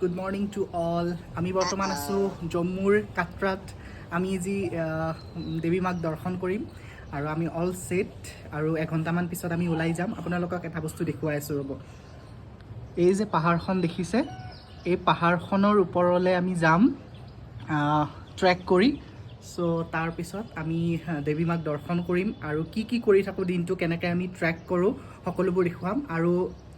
Good morning to all. আমি বৰ্তমান আছো জম্মুৰ কাটৰাত আমি যি দেৱী মাক দৰ্শন কৰিম আৰু আমি অল সেট আৰু এঘণ্টামান পিছত আমি ওলাই যাম আপোনালোকক এটা বস্তু দেখুৱাই আছো ৰব এই যে পাহাৰখন দেখিছে এই পাহাৰখনৰ ওপৰলৈ আমি যাম ট্ৰেক কৰি সো তাৰ পিছত আমি দেৱী মাক দৰ্শন কৰিম আৰু কি কৰি থাকো দিনটো কেনেকৈ আমি ট্ৰেক কৰো সকলোবোৰ দেখুৱাম আৰু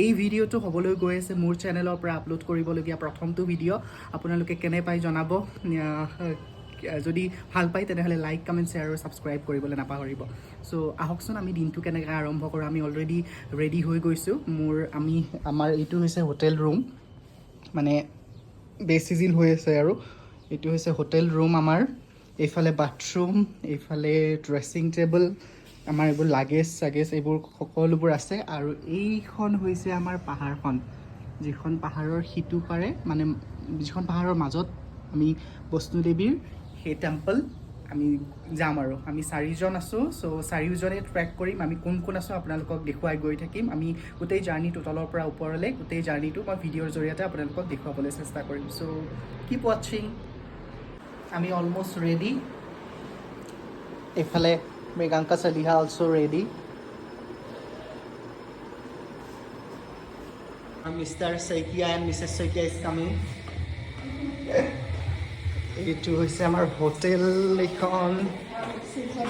এই ভিডিওটো হ'বলৈ গৈ আছে মোৰ চেনেলৰ পৰা আপলোড কৰিবলগীয়া প্ৰথমটো ভিডিও আপোনালোকে কেনে পাই জনাব যদি ভাল পাই তেনেহলে লাইক কমেন্ট শেয়াৰ আৰু সাবস্ক্ৰাইব কৰিবলৈ নাপাহৰিব সো আহকচোন আমি দিনটো কেনেকৈ আৰম্ভ কৰোঁ আমি অলৰেডি ৰেডি হৈ গৈছো আমাৰ এইটো হৈছে হোটেল ৰুম মানে বেচিজিল হৈ আছে আৰু এইটো হৈছে হোটেল ৰুম আমাৰ এইফালে বাথৰুম এইফালে ড্ৰেছিং টেবল আমাৰ এইবোৰ লাগেজ এইবোৰ সকলোবোৰ আছে আৰু এইখন হৈছে আমাৰ পাহাৰখন যিখন পাহাৰৰ সিটো পাৰে মানে যিখন পাহাৰৰ মাজত আমি বৈষ্ণু দেৱীৰ সেই টেম্পল আমি যাম আৰু আমি চাৰিজন আছো সো চাৰিজনে ট্ৰেক কৰিম আমি কোন আছো আপোনালোকক দেখুৱাই গৈ থাকিম আমি গোটেই জাৰ্নিটো তলৰ পৰা ওপৰলৈ গোটেই জাৰ্নিটো মই ভিডিঅ'ৰ জৰিয়তে আপোনালোকক দেখুৱাবলৈ চেষ্টা কৰিম সো কিপ ৱাচিং আমি অলমোষ্ট ৰেডি এইফালে Meganka Saliha also ready. Mr. Saikia and Mrs. Saikia is coming. Itu hoise amar hotel ekhon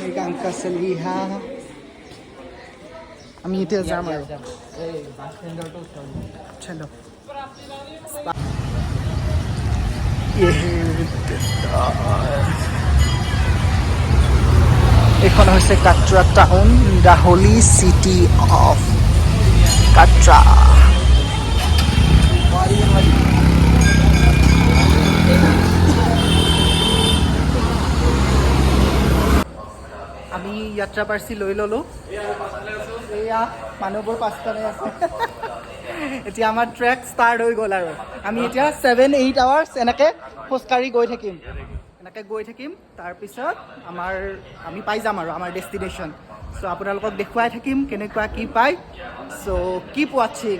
Meganka Saliha. Ami eta jam aru. Ei bus stand to chalo. এখন হৈছে Katra town the holy city of Katra আমি যাত্ৰা Percy লৈ ললো এয়া মানুহবোৰ পাঁচটানে আছে এতিয়া আমাৰ ট্ৰেক ষ্টাৰ্ট হৈ গ'ল আৰু আমি এতিয়া 7-8 আৱাৰ্ছ এনেকৈ খোজকাঢ়ি গৈ থাকিম তাৰপিছত আমি পাই যাম আৰু আমাৰ ডেষ্টিনেশ্যন সো আপোনালোকক দেখুৱাই থাকিম কেনেকুৱা কি পাই সো কিপ ৱাচিং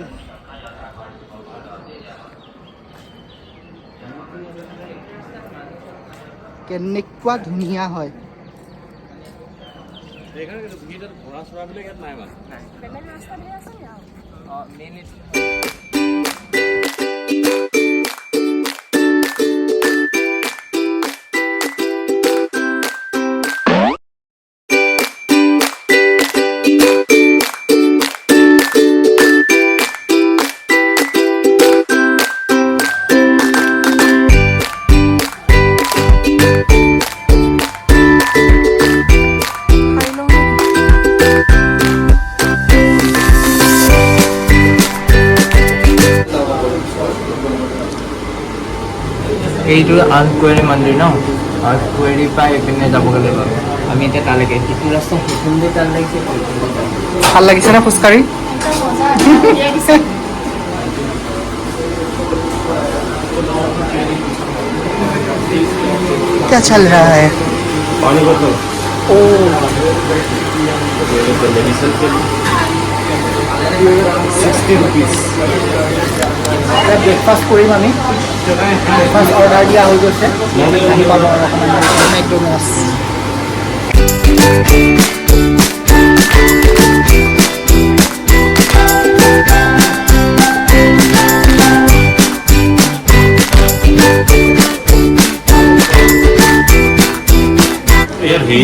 কেনেকুৱা ধুনীয়া হয় এইটো আলকুৱেৰী মন্দিৰ ন আলকুৱেৰী পৰা এইপিনে যাবগৈ লাগিব আমি এতিয়া তালৈকে সিটো ৰাস্তা সেইখিনি তাল লাগিছে ভাল লাগিছে না খোজকাঢ়ি क्या चल रहा है पानी बोतल ओ 60 rupees ব্ৰেকফাষ্ট কৰিম আমি ব্ৰেকফাষ্ট অৰ্ডাৰ দিয়া হৈ গৈছে আহি পালোঁ আৰু অকণমান মেকডোনাল্ডছ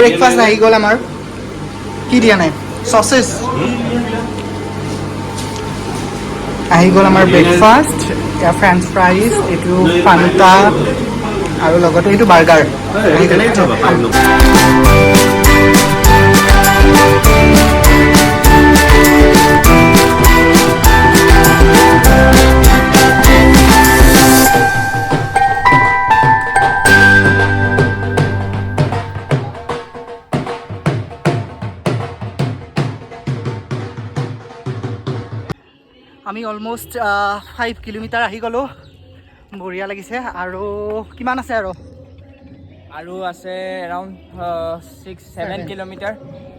ব্ৰেকফাষ্ট আহি গ'ল আমাৰ কি দিয়া নাই চচেছ আহি গ'ল আমাৰ ব্ৰেকফাষ্ট এতিয়া ফ্ৰেঞ্চ ফ্ৰাইজ এইটো ফান্তা আৰু লগতে এইটো বাৰ্গাৰ আমি অলমোষ্ট 5 কিলোমিটাৰ আহি গ'লোঁ বঢ়িয়া লাগিছে আৰু কিমান আছে আৰু আছে এৰাউণ্ড 6-7 কিলোমিটাৰ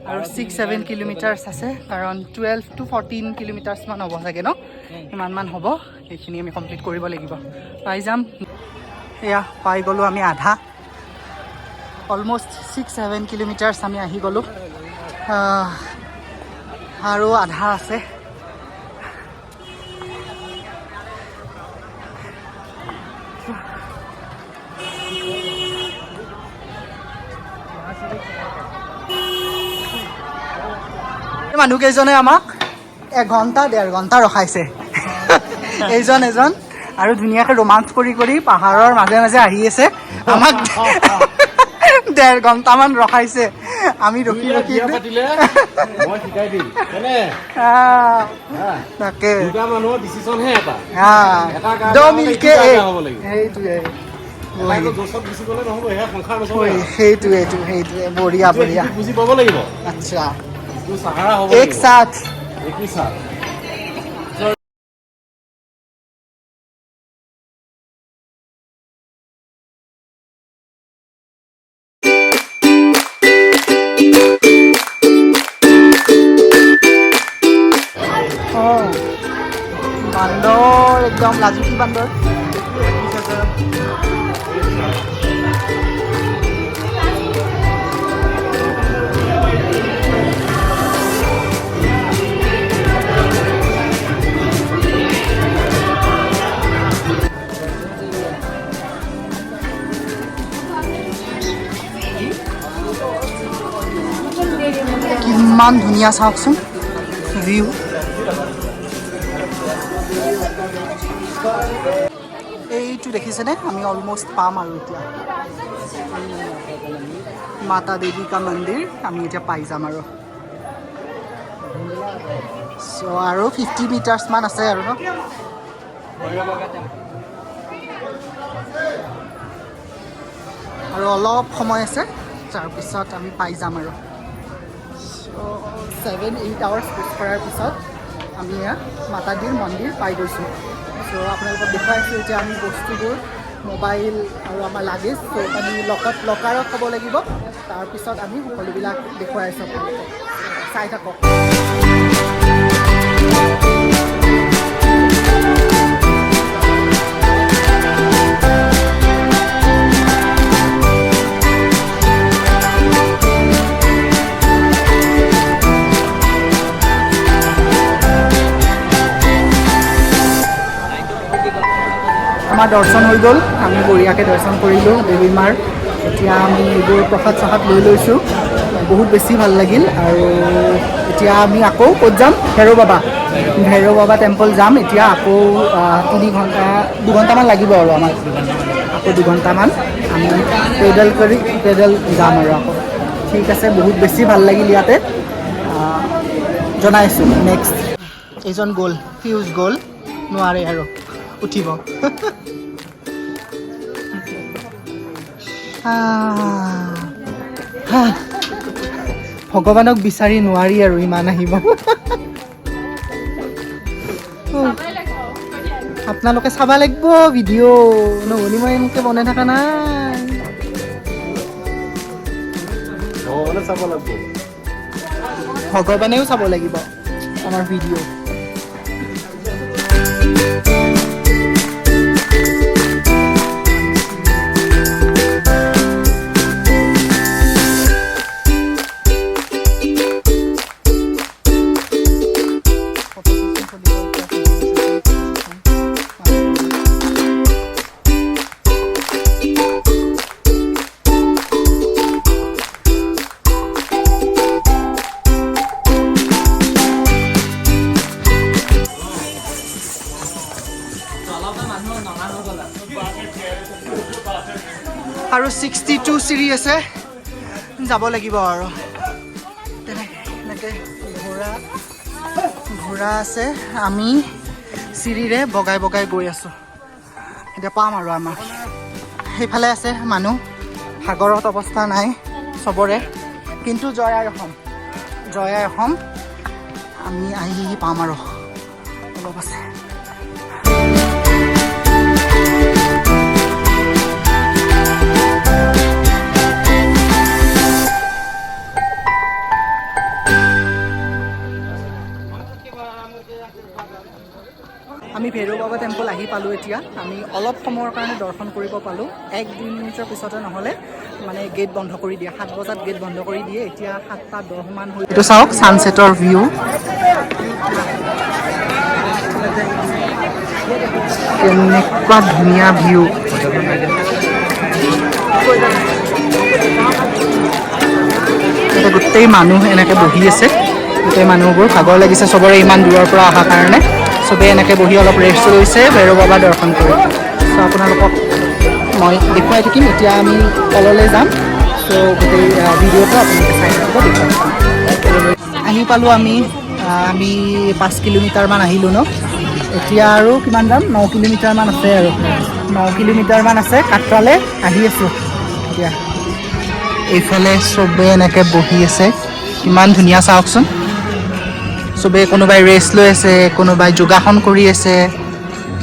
আৰু 6-7 কিলোমিটাৰ্ছ আছে কাৰণ 12 to 14 কিলোমিটাৰ্ছ মান হ'ব চাগে ন কিমানমান হ'ব সেইখিনি আমি কমপ্লিট কৰিব লাগিব পাই যাম এয়া পাই গ'লোঁ আমি আধা অলম'ষ্ট 6-7 কিলোমিটাৰ্ছ আমি আহি গ'লোঁ আৰু আধা আছে মানুহকেইজনে আমাক 1-1.5 ঘণ্টা ৰখাইছে এইজন এজন আৰু ধুনীয়াকৈ ৰোমাঞ্চ কৰি কৰি পাহাৰৰ মাজে মাজে আহি আছে আমাক 1.5 ঘণ্টামান ৰখাইছে আমি ৰখি ৰখি মই শিকাই দিম কেনে তাকে দুটা মানুহৰ ডিচিশ্যনহে এটা দো মিলকে সেইটোৱে সেইটোৱে বঢ়িয়া বঢ়িয়া বুজি পাব লাগিব আচ্ছা সাহাৰা হ'ব এক সাথ একই সাথ বান্দৰ একদম লাজুকী বান্দৰ কিমান ধুনীয়া চাওকচোন ভিউ এইটো দেখিছেনে আমি অলম'ষ্ট পাম আৰু এতিয়া মাতা দেৱী কা মন্দিৰ আমি এতিয়া পাই যাম আৰু চ' আৰু 50 মিটাৰ্ছমান আছে আৰু ন আৰু অলপ সময় আছে তাৰপিছত আমি পাই যাম আৰু চ' 7-8 আৱাৰ্ছ খোজ কঢ়াৰ পিছত আমি ইয়াত মাতাদীৰ মন্দিৰ পাই গৈছোঁ চ' আপোনালোকক দেখুৱাইছোঁ এতিয়া আমি বস্তুবোৰ মোবাইল আৰু আমাৰ লাগেজ চ' আমি লকাৰত থ'ব লাগিব তাৰপিছত আমি সকলোবিলাক দেখুৱাই আছোঁ আপোনালোকক চাই থাকক আমাৰ দৰ্শন হৈ গ'ল আমি বঢ়িয়াকৈ দৰ্শন কৰিলোঁ দেৱী মাৰ এতিয়া আমি এইবোৰ প্ৰসাদ চসাদ লৈ লৈছোঁ বহুত বেছি ভাল লাগিল আৰু এতিয়া আমি আকৌ ক'ত যাম ভৈৰৱ বাবা টেম্পল যাম এতিয়া আকৌ 2 ঘণ্টামান লাগিব আৰু আমাৰ আকৌ 2 ঘণ্টামান আমি পেডেল যাম আৰু আকৌ ঠিক আছে বহুত বেছি ভাল লাগিল ইয়াতে জনাইছোঁ নেক্সট এইজন গ'ল ফিউজ গ'ল নোৱাৰে আৰু উঠিব ভগৱানক বিচাৰি নোৱাৰি আৰু ইমান আহিব আপোনালোকে চাব লাগিব ভিডিঅ' নহ'লে মই এনেকৈ বনাই থকা নাই ভগৱানেও চাব লাগিব আমাৰ ভিডিঅ' আৰু 62 চিৰি আছে যাব লাগিব আৰু তেনেকৈ ঘোঁৰা আছে আমি চিৰিৰে বগাই গৈ আছোঁ এতিয়া পাম আৰু আমাৰ সেইফালে আছে মানুহ সাগৰত অৱস্থা নাই চবৰে কিন্তু জয়াই অসম আমি আহি পাম আৰু অলপ আছে পালোঁ এতিয়া আমি অলপ সময়ৰ কাৰণে দৰ্শন কৰিব পালোঁ 1-2 মিনিটৰ পিছতে নহ'লে মানে গেট বন্ধ কৰি দিয়ে 7 বজাত গেট বন্ধ কৰি দিয়ে এতিয়া 7:10 মান হৈ এইটো চাওক ছানছেটৰ ভিউ কেনেকুৱা ধুনীয়া ভিউ এতিয়া গোটেই মানুহ এনেকৈ বহি আছে গোটেই মানুহবোৰ ভাগৰ লাগিছে চবৰে ইমান দূৰৰ পৰা অহাৰ কাৰণে চবেই এনেকৈ বহি অলপ ৰেষ্ট লৈছে ভৈৰৱ বাবা দৰ্শন কৰি চ' আপোনালোকক মই দেখুৱাই থাকিম এতিয়া আমি তললৈ যাম চ' গোটেই ভিডিঅ'টো আপোনালোকে চাই থাকিব দেখুৱাই আহি পালোঁ আমি 5 কিলোমিটাৰমান আহিলোঁ ন এতিয়া আৰু কিমান যাম 9 কিলোমিটাৰমান আছে আৰু 9 কিলোমিটাৰমান আছে কাটৰালৈ আহি আছোঁ এতিয়া এইফালে চবেই এনেকৈ বহি আছে কিমান ধুনীয়া চাওকচোন চবেই কোনোবাই ৰেষ্ট লৈ আছে কোনোবাই যোগাসন কৰি আছে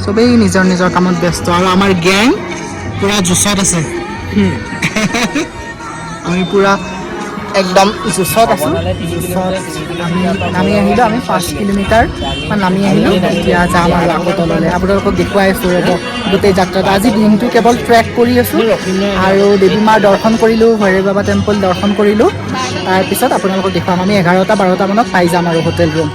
চবেই নিজৰ নিজৰ কামত ব্যস্ত আৰু আমাৰ গেং পূৰা জোচত আছে আমি পূৰা একদম জোচত আছোঁ নামি আহিলোঁ আমি 5 কিলোমিটাৰ নামি আহিলোঁ এতিয়া যাম আৰু আকৌ তললৈ আপোনালোকক দেখুৱাই আছোঁ ৰ'ব গোটেই যাত্ৰাটো আজি দিনটো কেৱল ট্ৰেক কৰি আছোঁ আৰু দেৱী মাৰ দৰ্শন কৰিলোঁ ভৈৰৱ বাবা টেম্পল দৰ্শন কৰিলোঁ তাৰপিছত আপোনালোকক দেখুৱাম আমি 11-12 মানত পাই যাম আৰু হোটেল ৰুম